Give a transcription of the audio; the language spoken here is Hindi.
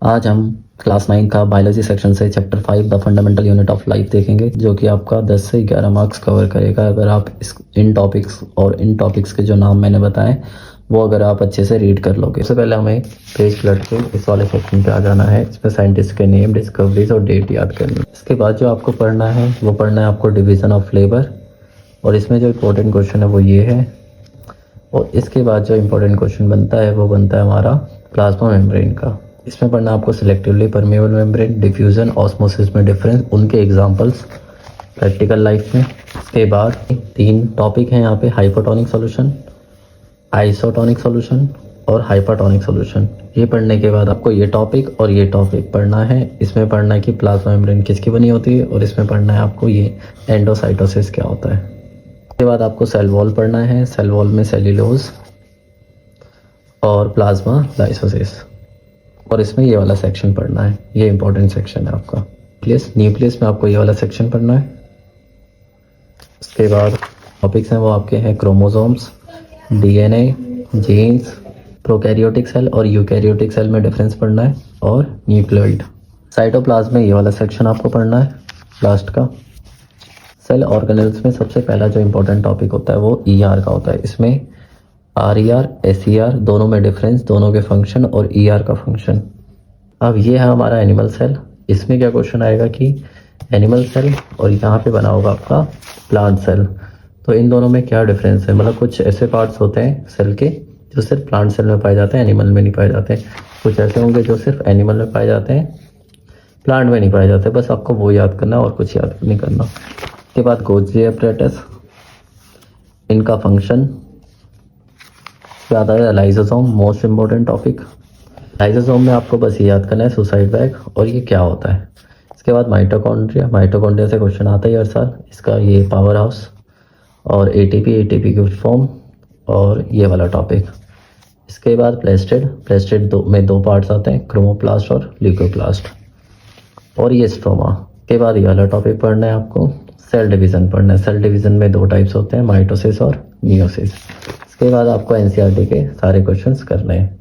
आज हम क्लास 9 का बायोलॉजी सेक्शन से chapter 5 the fundamental unit of life देखेंगे, जो कि आपका 10 से 11 मार्क्स कवर करेगा अगर आप इन टॉपिक्स के जो नाम मैंने बताए वो अगर आप अच्छे से रीड कर लोगे। सबसे पहले हमें पेज पलट के इस वाले सेक्शन पे आ जाना है। इसमें साइंटिस्ट के नेम, डिस्कवरीज और डेट याद करनी है। इसके बाद जो आपको पढ़ना है वो पढ़ना है आपको डिवीजन ऑफ लेबर, और इसमें जो इम्पोर्टेंट क्वेश्चन है वो ये है। और इसके बाद जो इम्पोर्टेंट क्वेश्चन बनता है वो बनता है हमारा प्लाज्मा मेम्ब्रेन का। इसमें पढ़ना आपको selectively permeable membrane, diffusion, osmosis में डिफरेंस, उनके एग्जांपल्स प्रैक्टिकल लाइफ में। इसके बाद 3 टॉपिक हैं यहाँ पे, हाइपोटोनिक सॉल्यूशन, आइसोटोनिक सॉल्यूशन और हाइपरटोनिक सॉल्यूशन। ये पढ़ने के बाद आपको ये टॉपिक और ये टॉपिक पढ़ना है। इसमें पढ़ना है कि प्लाज्मा मेम्ब्रेन किसकी बनी होती है, और इसमें पढ़ना है आपको ये एंडोसाइटोसिस क्या होता है। इसके बाद आपको सेल वॉल पढ़ना है। सेल वॉल में सेल्यूलोज और प्लाज्मा लाइसोसिस, और इसमें ये वाला सेक्शन पढ़ना है। ये इंपॉर्टेंट सेक्शन है आपका। न्यूक्लियस में आपको ये वाला सेक्शन पढ़ना है। उसके बाद टॉपिक्स हैं वो आपके हैं chromosomes, DNA, genes, prokaryotic cell और यूकैरियोटिक सेल में डिफरेंस पढ़ना है, और न्यूक्लियोइड। साइटोप्लाज्म में ये वाला सेक्शन आपको पढ़ना है लास्ट का। सेल ऑर्गेनेल्स में सबसे पहला जो इंपॉर्टेंट टॉपिक होता है वो ईआर का होता है। इसमें आरईआर, एसईआर दोनों में डिफरेंस, दोनों के फंक्शन और ईआर का फंक्शन। अब ये है हमारा एनिमल सेल। इसमें क्या क्वेश्चन आएगा कि एनिमल सेल और यहाँ पे बना होगा आपका प्लांट सेल, तो इन दोनों में क्या डिफरेंस है। मतलब कुछ ऐसे पार्ट्स होते हैं सेल के जो सिर्फ प्लांट सेल में पाए जाते हैं, एनिमल में नहीं पाए जाते। कुछ ऐसे होंगे जो सिर्फ एनिमल में पाए जाते हैं, प्लांट में नहीं पाए जाते। बस आपको वो याद करना है और कुछ याद नहीं करना। उसके बाद गोल्जी एपरेटस, इनका फंक्शन। याद आया lysosome, most important topic. Lysosome में आपको बस ये याद करना है सुसाइड बैग और ये क्या होता है। इसके बाद माइटोकॉन्ड्रिया से क्वेश्चन आता है हर साल। इसका ये पावर हाउस और एटीपी की फॉर्म और ये वाला टॉपिक। इसके बाद प्लेस्टिड में 2 पार्ट्स आते हैं, क्रोमोप्लास्ट और ल्यूकोप्लास्ट, और ये स्ट्रोमा। के बाद ये वाला टॉपिक पढ़ना है आपको, सेल डिवीजन पढ़ना है। सेल डिवीजन में 2 टाइप्स होते हैं, माइटोसिस और मियोसिस। इसके बाद आपको एनसीईआरटी के सारे क्वेश्चंस करने हैं।